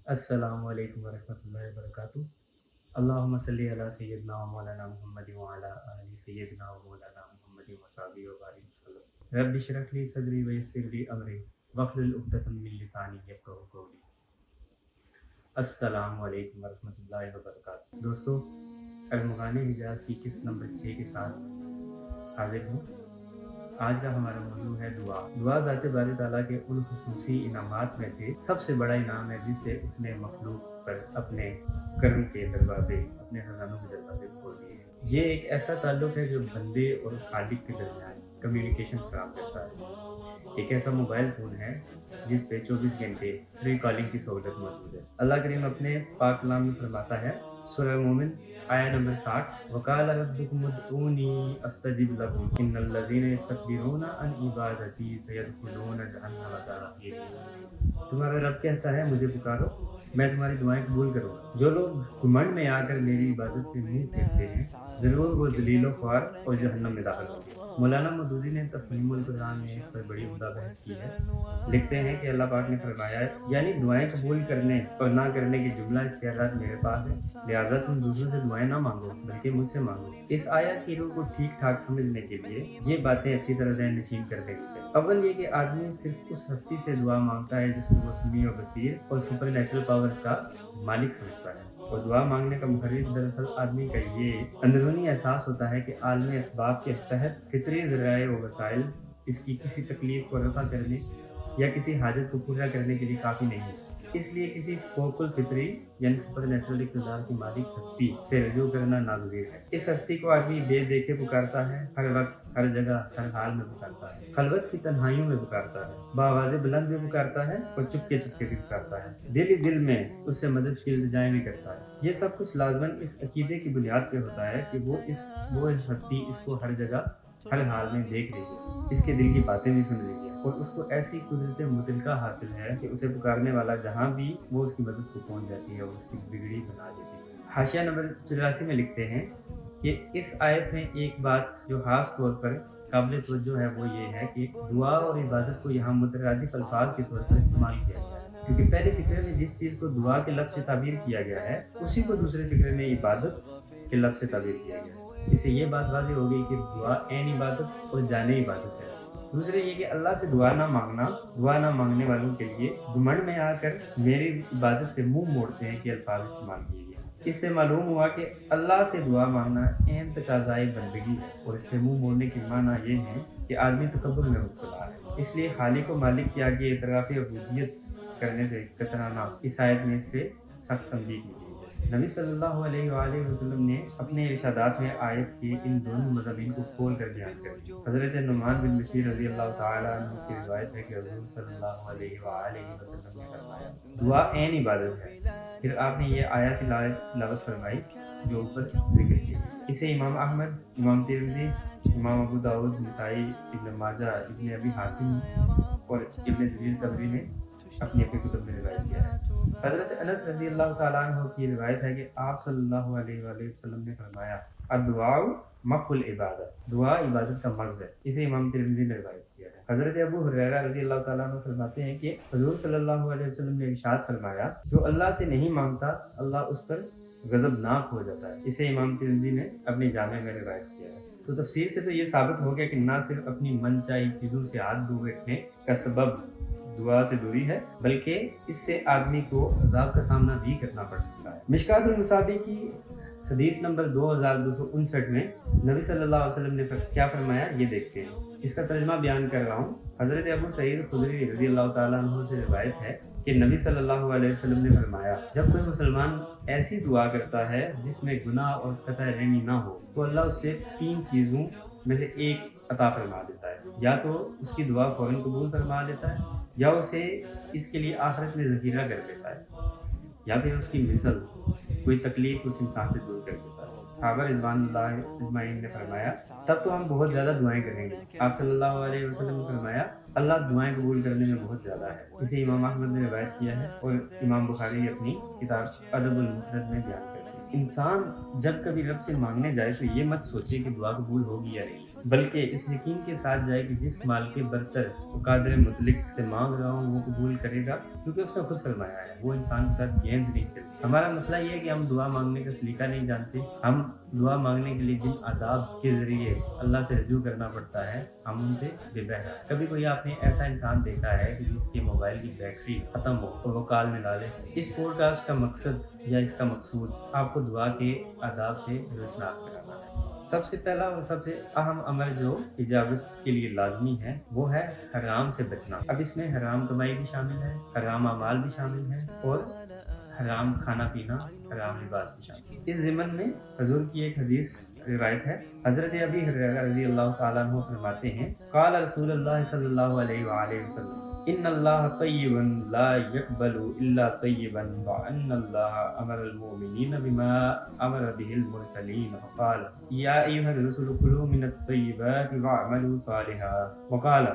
अस्सलामु अलैकुम वरहमतुल्लाहि वबरकातुहू। अल्लाहुम्मा सल्लि अला सय्यिदिना व मौलाना मुहम्मद व अला आलि सय्यिदिना व मौलाना मुहम्मद व सहाबिहि व बारिक वसल्लम। रब्बि इश्रह ली सदरी व यस्सिर ली अमरी वहलुल उक़दतम मिन लिसानी यफ़क़हू क़ौली। अस्सलामु अलैकुम वरहमतुल्लाहि वबरकातुहू। दोस्तों, अरमुग़ान हिजाज़ की किस्त नंबर 6 के साथ हाज़िर हूँ। आज का हमारा मौजू है दुआ। दुआ ज़ात बारी ताला के उन खुसूसी इनामात में से सबसे बड़ा इनाम है जिससे उसने मखलूक पर अपने कर्म के दरवाजे, अपने खजानों के दरवाजे खोल दिए हैं। ये एक ऐसा ताल्लुक है जो बंदे और खालिक के दरमियान कम्युनिकेशन फराहम करता है। एक ऐसा मोबाइल फ़ोन है जिस पे 24 घंटे फ्री कॉलिंग की सहूलत मौजूद है। अल्लाह करीम अपने पाक कलाम में फरमाता है, सूरह मोमिन आया नंबर 60, वक़ाल रब्बुकुम उदऊनी अस्तजिब लकुम इन्नल लज़ीना यस्तकबिरूना अन इबादती सयदखुलूना जहन्नम दाखिरीन। तुम्हारा रब कहता है, मुझे पुकारो, मैं तुम्हारी दुआएं कबूल करूँगा। जो लोग घुमंड में आकर मेरी इबादत से मुंह फेरते हैं, ज़रूर वो ज़लील व ख्वार और जहन्नम में दाखिल होंगे। मौलाना मौदूदी ने तफ़हीमुल कुरान में इस पर बड़ी उम्दा बहस की है। लिखते हैं कि अल्लाह पाक ने फरमाया है, यानी दुआएं कबूल करने और ना करने के जुमला इख्तियारात मेरे पास है, लिहाजा तुम दूसरों से दुआएं ना मांगो बल्कि मुझसे मांगो। इस आयत की रूह को ठीक ठाक समझने के लिए ये बातें अच्छी तरह ज़हन नशीन कर लेनी चाहिए। अव्वल ये कि आदमी सिर्फ उस हस्ती से दुआ मांगता है जिसको वो समी और बसीर और सुपर नेचुरल पावर्स का मालिक समझता है, और दुआ मांगने का मुखर्रिज दरअसल आदमी का ये अंदरूनी एहसास होता है कि आलमी असबाब के तहत फितरी ज़राए व वसाइल इसकी किसी तकलीफ को रफ़ा करने या किसी हाजत को पूरा करने के लिए काफ़ी नहीं है। इसलिए किसी फोकुल फितरी यानी सुपर नेचुरल इक़्तिदार की मालिक हस्ती से रजू करना नागुज़ीर है। इस हस्ती को आदमी बेदेखे पुकारता है, हर वक्त, हर जगह, हर हाल में पुकारता है। खलवत की तन्हाइयों में पुकारता है, बावाज़े बुलंद भी पुकारता है और चुपके चुपके भी पुकारता है। दिल ही दिल में उससे मदद की इल्तिजाएं भी करता है। ये सब कुछ लाज़मन इस अकीदे की बुनियाद पे होता है कि वो हस्ती इसको हर जगह, हर हाल में देख रही है, इसके दिल की बातें भी सुन रही है और उसको ऐसी कुदरत मुतलका हासिल है कि उसे पुकारने वाला जहाँ भी वो उसकी मदद को पहुँच जाती है और उसकी बिगड़ी बना देती है। हाशिया नंबर 84 में लिखते हैं कि इस आयत में एक बात जो खास तौर पर काबिल तवज्जो है वो ये है कि दुआ और इबादत को यहाँ मुतरादिफ अल्फाज के तौर पर इस्तेमाल किया गया है, क्योंकि पहले फिक्रे में जिस चीज़ को दुआ के लफ्ज़ से ताबीर किया गया है उसी को दूसरे फिक्रे में इबादत के लफ्ज़ से ताबीर किया गया है। इससे ये बात वाज़ेह हो गई कि दुआ ऐन इबादत और जाने इबादत है। दूसरे ये कि अल्लाह से दुआ ना मांगने वालों के लिए घुमंड में आकर मेरी इबादत से मुंह मोड़ते हैं कि अल्फाज इस्तेमाल किए गए। इससे मालूम हुआ कि अल्लाह से दुआ मांगना ऐन तकाज़ाए बंदगी है, और इससे मुंह मोड़ने की माना ये है कि आदमी तकब्बुर में मुब्तला है। इसलिए खालिक व मालिक के आगे एतराफ़ अबूदियत करने से कतराना इस आयत में इससे सख्त तंबीह की गई है। नबी सल्लल्लाहु अलैहि वसल्लम ने अपने इरशादात में आयत के इन दोनों मज़ामीन को खोल कर बयान कर दिया। हज़रत नुमान बिन बशीर रज़ी अल्लाह तआला अन्हु की रिवायत है कि हुज़ूर सल्लल्लाहु अलैहि वसल्लम ने फरमाया, दुआ ऐन इबादत है। फिर आपने ये आयत तिलावत फरमाई जो ऊपर जिक्र की। इसे इमाम अहमद, इमाम तिरमिज़ी, इमाम अबू दाऊद, निसाई, इब्न माजा, इब्न अबी हातिम और इब्न जरीर तबरी ने अपनी अपनी कुतुब में रिवायत किया है। हज़रत अनस रज़ी अल्लाह तआला अन्हु की रिवायत है कि आप सल्लल्लाहु अलैहि वसल्लम ने फरमाया, अद्दुआउ मख़ुल इबादत, दुआ इबादत का मग़ज़ है। इसे इमाम तिरमिज़ी ने रिवायत किया है। हज़रत अबू हुरैरा रज़ी अल्लाह तआला अन्हु फरमाते हैं कि हुज़ूर सल्लल्लाहु अलैहि वसल्लम ने इरशाद फरमाया, जो अल्लाह से नहीं मांगता अल्लाह उस पर गज़बनाक हो जाता है। इसे इमाम तिरमिज़ी ने अपने जामे में रिवायत किया है। तो तफसीर से तो ये साबित हो गया कि ना सिर्फ अपनी मनचाही चीज़ों से हाथ धो बैठने का सबब दुआ से दूरी है, बल्कि इससे आदमी को अज़ाब का सामना भी करना पड़ सकता है। मिशकातुल मुसाबी की हदीस नंबर 2259 में नबी सल्लल्लाहु अलैहि वसल्लम ने क्या फरमाया ये देखते हैं। इसका तर्जुमा बयान कर रहा हूँ। हज़रत अबू सईद खुदरी रज़ी अल्लाह तआला अन्हु से रिवायत है कि नबी सल्लल्लाहु अलैहि वसल्लम ने फरमाया, जब कोई मुसलमान ऐसी दुआ करता है जिसमें गुनाह और कतई रहमी ना हो तो अल्लाह उससे 3 चीज़ों में से एक अता फरमा देता है। या तो उसकी दुआ फ़ौरन कबूल फरमा लेता है, या उसे इसके लिए आखिरत में ज़ख़ीरा कर लेता है, या फिर उसकी मिसल कोई तकलीफ़ उस इंसान से दूर कर देता है। सहाबा रिज़वानुल्लाह अजमईन ने फरमाया, तब तो हम बहुत ज़्यादा दुआएं करेंगे। आप सल्लल्लाहु अलैहि वसल्लम ने फरमाया, अल्लाह दुआएं कबूल करने में बहुत ज़्यादा है। इसे इमाम अहमद ने रिवायत किया है और इमाम बुखारी अपनी किताब अदबुल मुफ़रद में बयान करते हैं। इंसान जब कभी रब से मांगने जाए तो ये मत सोचे कि दुआ कबूल होगी या नहीं, بلکہ اس یقین کے ساتھ جائے کہ جس مال کے برتر وہ قادر مطلق سے مانگ رہا ہوں وہ قبول کرے گا، کیونکہ اس نے خود فرمایا ہے وہ انسان کے ساتھ گیمز نہیں کھیلتے۔ ہمارا مسئلہ یہ ہے کہ ہم دعا مانگنے کا سلیقہ نہیں جانتے۔ ہم دعا مانگنے کے لیے جن آداب کے ذریعے اللہ سے رجوع کرنا پڑتا ہے ہم ان سے بے بہرا ہے۔ کبھی کوئی آپ نے ایسا انسان دیکھا ہے کہ جس کے موبائل کی بیٹری ختم ہو اور وہ کال میں ڈالے؟ اس پوڈ کاسٹ کا مقصد یا اس کا مقصود آپ کو دعا کے آداب سے روشناس کرانا ہے۔ سب سے پہلا اور سب سے اہم عمل جو اجابت کے لیے لازمی ہے وہ ہے حرام سے بچنا۔ اب اس میں حرام کمائی بھی شامل ہے، حرام اعمال بھی شامل ہے اور حرام کھانا پینا، حرام لباس بھی شامل ہے۔ اس ضمن میں حضور کی ایک حدیث روایت ہے، حضرت ابی ہریرہ رضی اللہ تعالیٰ عنہ فرماتے ہیں قال رسول اللہ صلی اللہ علیہ وآلہ وسلم ان اللہ طیب لا يقبل الا طیبا وان اللہ امر المؤمنین بما امر به المرسلین فقال یا ایھا الرسل کلوا من الطیبات واعملوا صالحا وقال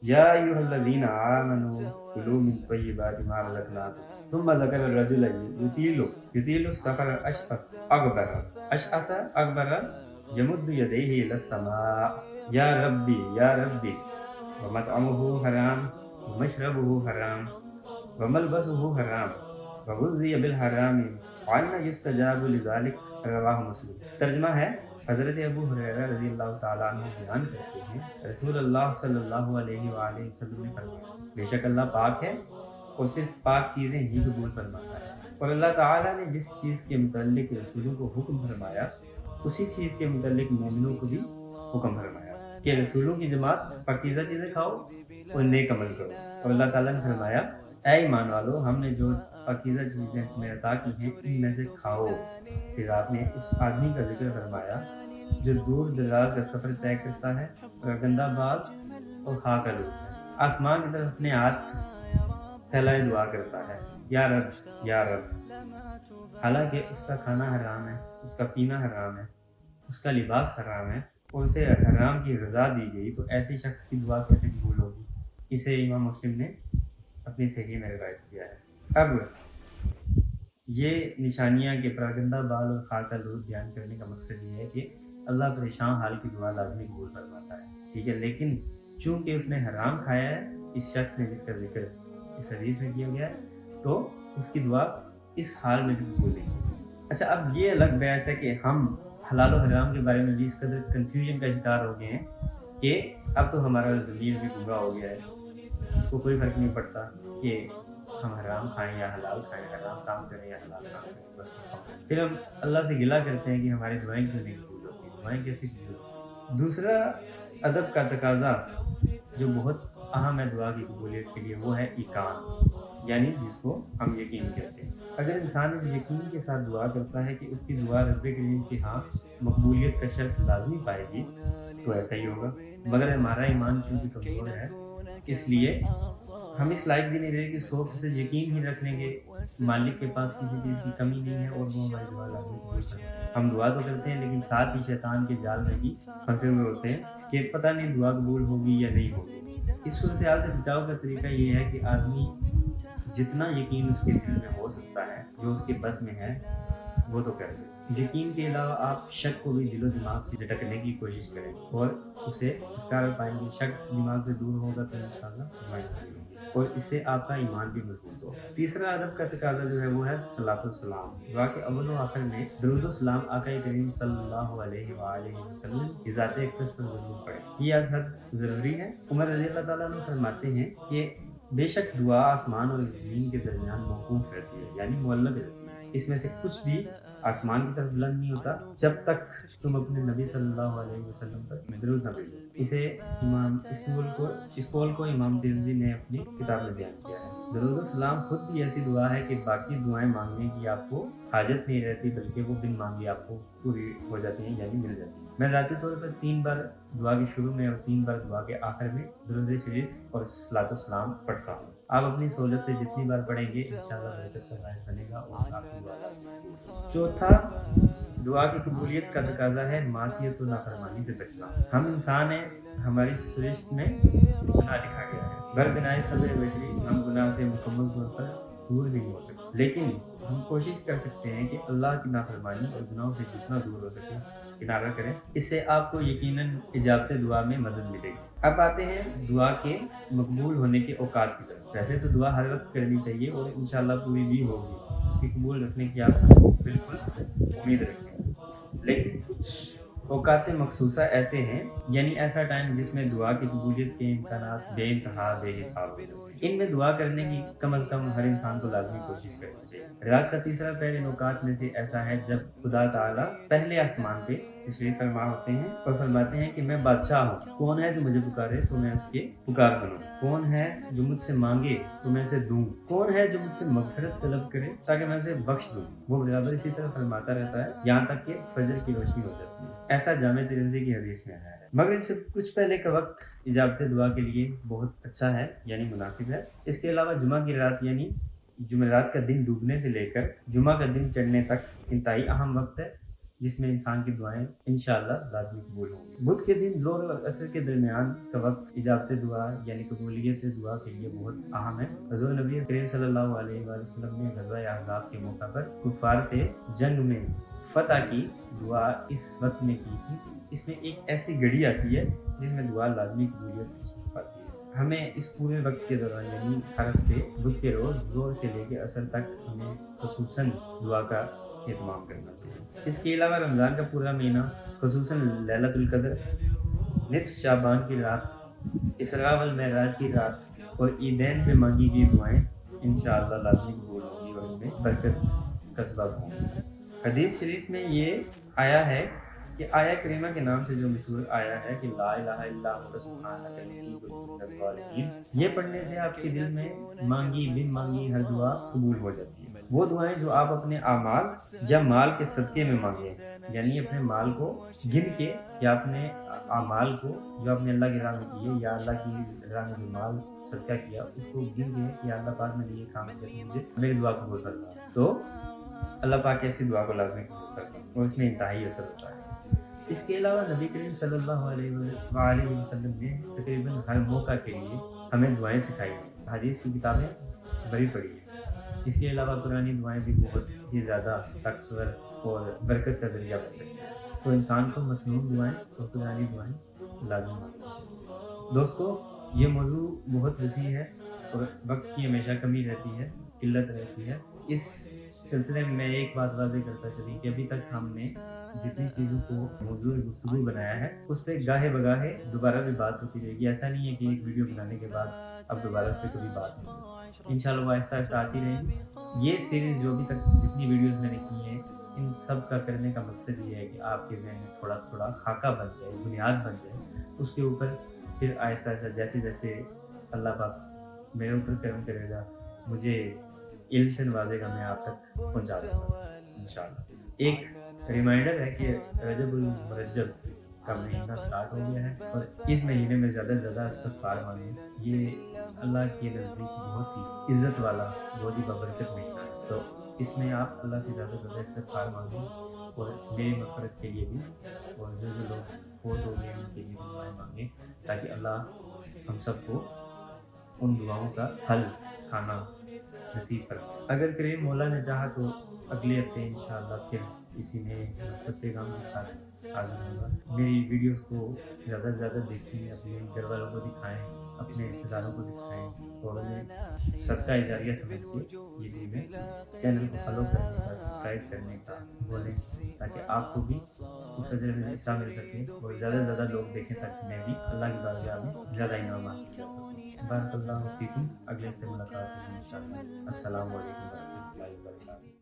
یا ایھا الذین آمنوا کلوا من طیبات ما رزقناکم ثم ذکر الرجل یطیل السفر اشعث اغبر یمد یدیہ الی السماء یا ربی یا ربی ومطعمہ حرام ومشربه حرام وملبسه حرام وغذی بالحرام وعنا یستجاب لذلک رواہ مسلم۔ ترجمہ ہے، حضرت ابو ہریرہ رضی اللہ تعالیٰ عنہ بیان کرتے ہیں رسول اللہ صلی اللہ علیہ وآلہ وسلم نے فرمایا بے شک اللہ پاک ہے اور صرف پاک چیزیں ہی قبول فرماتا ہے، اور اللہ تعالیٰ نے جس چیز کے متعلق رسولوں کو حکم فرمایا اسی چیز کے متعلق مومنوں کو بھی حکم فرمایا کہ رسولوں کی جماعت پاکیزہ چیزیں کھاؤ اور نیک عمل کرو، اور اللہ تعالیٰ نے فرمایا اے ایمان والو ہم نے جو پاکیزہ چیزیں تمہیں عطا کی ہیں ان میں سے کھاؤ۔ پھر آپ نے اس آدمی کا ذکر فرمایا جو دور دراز کا سفر طے کرتا ہے اور گندا بال اور خاک آلود ہے، آسمان کی طرف اپنے ہاتھ پھیلائے دعا کرتا ہے یا رب یا رب، حالانکہ اس کا کھانا حرام ہے، اس کا پینا حرام ہے، اس کا لباس حرام ہے اور اسے حرام کی غذا دی گئی، تو ایسے شخص کی دعا کیسے قبول ہوگی؟ اسے امام مسلم نے اپنی صحیح میں روایت کیا ہے۔ اب یہ نشانیاں کہ پراگندہ بال اور خاک آلود بیان کرنے کا مقصد یہ ہے کہ اللہ پریشان حال کی دعا لازمی قبول فرماتا ہے، ٹھیک ہے، لیکن چونکہ اس نے حرام کھایا ہے، اس شخص نے جس کا ذکر اس حدیث میں کیا گیا ہے، تو اس کی دعا اس حال میں بھی قبول نہیں ہوتی۔ اچھا، اب یہ الگ بحث ہے کہ ہم حلال و حرام کے بارے میں بھی اس قدر کنفیوژن کا شکار ہو گئے ہیں کہ اب تو ہمارا ضمیر بھی گمراہ ہو گیا ہے، اس کو کوئی فرق نہیں پڑتا کہ ہم حرام کھائیں یا حلال کھائیں، حرام کام کریں یا حلال کام کریں، بس پھر ہم اللہ سے گلہ کرتے ہیں کہ ہماری دعائیں کیوں نہیں قبول ہوتی، دعائیں کیسے قبول ہوتی۔ دوسرا ادب کا تقاضا جو بہت اہم ہے دعا کی قبولیت کے لیے وہ ہے ایقان، یعنی جس کو ہم یقین کہتے ہیں۔ اگر انسان اس یقین کے ساتھ دعا کرتا ہے کہ اس کی دعا رب کریم کے ہاں مقبولیت کا شرف لازمی پائے گی تو ایسا ہی ہوگا، مگر ہمارا ایمان چونکہ کمزور ہے اس لیے ہم اس لائق بھی نہیں رہے کہ 100% یقین ہی رکھنے کے مالک کے پاس کسی چیز کی کمی نہیں ہے اور وہ ہماری دعا لازمی قبول کرے۔ ہم دعا تو کرتے ہیں لیکن ساتھ ہی شیطان کے جال میں بھی پھنسے ہوئے ہوتے ہیں کہ پتہ نہیں دعا قبول ہوگی یا نہیں ہوگی۔ اس صورتحال سے بچاؤ کا طریقہ یہ ہے کہ آدمی جتنا یقین اس کے دل میں ہو سکتا ہے، جو اس کے بس میں ہے وہ تو کر دے۔ یقین کے علاوہ آپ شک کو بھی دل و دماغ سے جھٹکنے کی کوشش کریں اور اسے چھٹکارا پائیں گے۔ شک دماغ سے دور ہوگا تو انشاءاللہ دعائیں قبول ہوں گی اور اس سے آپ کا ایمان بھی مضبوط ہوگا۔ تیسرا ادب کا تقاضا جو ہے وہ ہے صلاۃ السلام۔ دعا کے اول و آخر میں درود و سلام آقا کریم صلی اللہ علیہ وآلہ وسلم کی ذات اقدس پر ضرور پڑھیں، یہ از حد ضروری ہے۔ عمر رضی اللہ تعالیٰ عنہ فرماتے ہیں کہ بے شک دعا آسمان اور زمین کے درمیان موقوف رہتی ہے، یعنی معلق رہتی ہے، اس میں سے کچھ بھی آسمان کی طرف بلند نہیں ہوتا جب تک تم اپنے نبی صلی اللہ علیہ وسلم پر درود نہ بھیجو۔ اسے اس قول کو امام ترمذی نے اپنی کتاب میں بیان کیا ہے۔ درود و سلام خود بھی ایسی دعا ہے کہ باقی دعائیں مانگنے کی آپ کو حاجت نہیں رہتی، بلکہ وہ بن مانگی آپ کو پوری ہو جاتی ہیں، یعنی مل جاتی ہیں۔ میں ذاتی طور پر 3 بار دعا کے شروع میں اور 3 بار دعا کے آخر میں درود شریف اور صلاۃ السلام پڑھتا ہوں۔ آپ اپنی سہولت سے جتنی بار پڑھیں گے انشاءاللہ برکت کا باعث بنے گا اور آپ کی دعا لازمی۔ چوتھا دعا کی قبولیت کا تقاضا ہے معصیت و نافرمانی سے بچنا۔ ہم انسان ہیں، ہماری سرشت میں گناہ لکھا گیا ہے، بربنائے طبع بشری ہم گناہ سے مکمل طور پر دور نہیں ہو سکتے، لیکن ہم کوشش کر سکتے ہیں کہ اللہ کی نافرمانی اور گناہوں سے جتنا دور ہو سکے किनारा करें, इससे आपको यकीनन इजाबत दुआ में मदद मिलेगी। अब आते हैं दुआ के मकबूल होने के औकात की तरफ। वैसे तो दुआ हर वक्त करनी चाहिए और इंशाल्लाह पूरी भी होगी, उसकी कबूल रखने की आप बिल्कुल उम्मीद रखें। लेकिन कुछ औकात मखसूसा ऐसे हैं, यानी ऐसा टाइम जिसमें दुआ की कबूलियत के इम्कानात बेइंतहा बेहिसाब हैं। इनमें दुआ करने की कम अज़ कम हर इंसान को लाजमी कोशिश करनी चाहिए। रात का तीसरा पहर इन औकात में से ऐसा है जब खुदा ताला पहले आसमान पे तशरीफ फरमा होते हैं और फरमाते हैं कि मैं बादशाह हूँ, कौन है जो मुझे पुकारे तो मैं उसके पुकार सुनूं, कौन है जो मुझसे मांगे तो मैं उसे दूं, कौन है जो मुझसे मगफिरत तलब करे ताकि मैं उसे बख्श दूं। वो बराबर इसी तरह फरमाता रहता है यहाँ तक कि फजर की रोशनी हो जाती है। ऐसा जामे तिरमिज़ी की हदीस में आया है। मगरिब से कुछ पहले का वक्त इजाबत दुआ के लिए बहुत अच्छा है, यानी मुनासिब है। इसके अलावा जुमा की रात यानी जुमेरात का दिन डूबने से लेकर जुमा का दिन चढ़ने तक इंतहाई अहम वक्त है, जिसमें इंसान की दुआएं इंशाअल्लाह लाजमी कबूल होंगी। बुध के दिन ज़ोहर और असर के दरमियान का वक्त इजाबत दुआ यानी कबूलियत दुआ के लिए बहुत अहम है। हुज़ूर नबी करीम सल्लल्लाहु अलैहि वसल्लम ने ग़ज़वा अहज़ाब के मौका पर कुफ़ार से जंग में फ़तह की दुआ इस वक्त में की थी। इसमें एक ऐसी घड़ी आती है जिसमें दुआ लाजमी कबूलियत की पाती है। हमें इस पूरे वक्त के दौरान यानी हर हफ्ते बुध के रोज़ ज़ोहर से लेकर असर तक हमें खुसूसन दुआ का एहतमाम करना चाहिए। इसके अलावा रमज़ान का पूरा महीना खुसूसन लैलतुल क़द्र, निस्फ़ शाबान की रात, इसरा वल मेराज की रात और ईदैन पे मांगी गई दुआएं इंशाअल्लाह लाजमी कबूल होंगी और इनमें बरकत का सबब होंगी। हदीस शरीफ में ये आया है कि आया करीमा के नाम से जो मशहूर आया है कि ला इलाहा इल्ला अंता सुब्हानका इन्नी कुन्तु मिनज़ ज़ालिमीन, ये पढ़ने से आपके दिल में मांगी बिन मांगी हर दुआ कबूल हो जाती है। वो दुआएं जो आप अपने आमाल या माल के सदक़े में मांगे, यानी अपने माल को गिन के या अपने आमाल को जो आपने अल्लाह की राह में किए या अल्लाह की राह में जो माल सदका किया उसको गिन के कि अल्लाह पाक ने ये काम किया मुझे मेरी दुआ कबूल करना, तो अल्लाह पाक ऐसी दुआ को लाज़मी कबूल करता है और इसमें इंतहाई असर होता है। इसके अलावा नबी करीम सल्लल्लाहु अलैहि वसल्लम ने तकरीबन हर मौका के लिए हमें दुआएं सिखाई हैं। हदीस की किताबें बड़ी पढ़ी हैं। इसके अलावा पुरानी दुआएं भी बहुत ही ज़्यादा ताकतवर और बरकत का ज़रिया बन सकती हैं, तो इंसान को मसनून दुआएं और पुरानी दुआएं लाज़मी माननी चाहिए। दोस्तों, ये मौजू बहुत वसी है और वक्त की हमेशा कमी रहती है, किल्लत रहती है। इस सिलसिले में मैं एक बात वाज़ेह करता चली कि अभी तक हमने जितनी चीज़ों को मौजूद गुफ्तगू बनाया है उस पर गाहे बगाहे दोबारा भी बात होती रहेगी। ऐसा नहीं है कि एक वीडियो बनाने के बाद अब दोबारा उस पर कभी बात नहीं, इंशाल्लाह वो आहिस्ता आहिस्ता आती रहेगी। ये सीरीज़ जो अभी तक जितनी वीडियोस मैंने की हैं, इन सब का करने का मकसद ये है कि आपके ज़हन में थोड़ा थोड़ा खाका बन जाए, बुनियाद बन जाए, उसके ऊपर फिर आहिस्ता आहिस्ता जैसे जैसे अल्लाह पाक मेरे ऊपर करम करेगा, मुझे इल्म से नवाजेगा, मैं आप तक पहुँचा दूँगा इंशाल्लाह। एक रिमाइंडर है कि रजबुल मुरज्जब का महीना स्टार्ट हो गया है और इस महीने में ज़्यादा से ज़्यादा इस्तिग़फ़ार मांगें। ये अल्लाह के नज़दीक बहुत ही इज़्ज़त वाला, बहुत ही बबरकत महीना है, तो इसमें आप अल्लाह से ज़्यादा से ज़्यादा इस्तिग़फ़ार मांगें और मेरी मग़फ़िरत के लिए भी, और जो जो लोग फ़ौत हो गए उनके लिए दुआएं मांगें ताकि अल्लाह हम सबको उन दुआओं का हल खाना नसीब फरमाए। अगर करीम मौला ने चाहा तो अगले हफ्ते इंशाअल्लाह फिर इसी नए मुस्बत पैगाम के साथ हाज़िर होगा। मेरी वीडियोस को ज़्यादा से ज़्यादा देखें, अपने घर वालों को दिखाएं, अपने रिश्तेदारों को दिखाएं और उन्हें सदका जारिया समझ के ये चीज़ें इस चैनल को फॉलो करने का, सब्सक्राइब करने का बोलें ताकि आपको भी उस अजर में हिस्सा मिल सके और ज़्यादा से ज़्यादा लोग देखें ताकि मैं भी अल्लाह की बारगाह में ज़्यादा इनाम हासिल कर सकूँ। बारकल्लाहु फ़ीकुम। अगले हफ्ते मुलाकात होगी इंशाअल्लाह। अस्सलामु अलैकुम।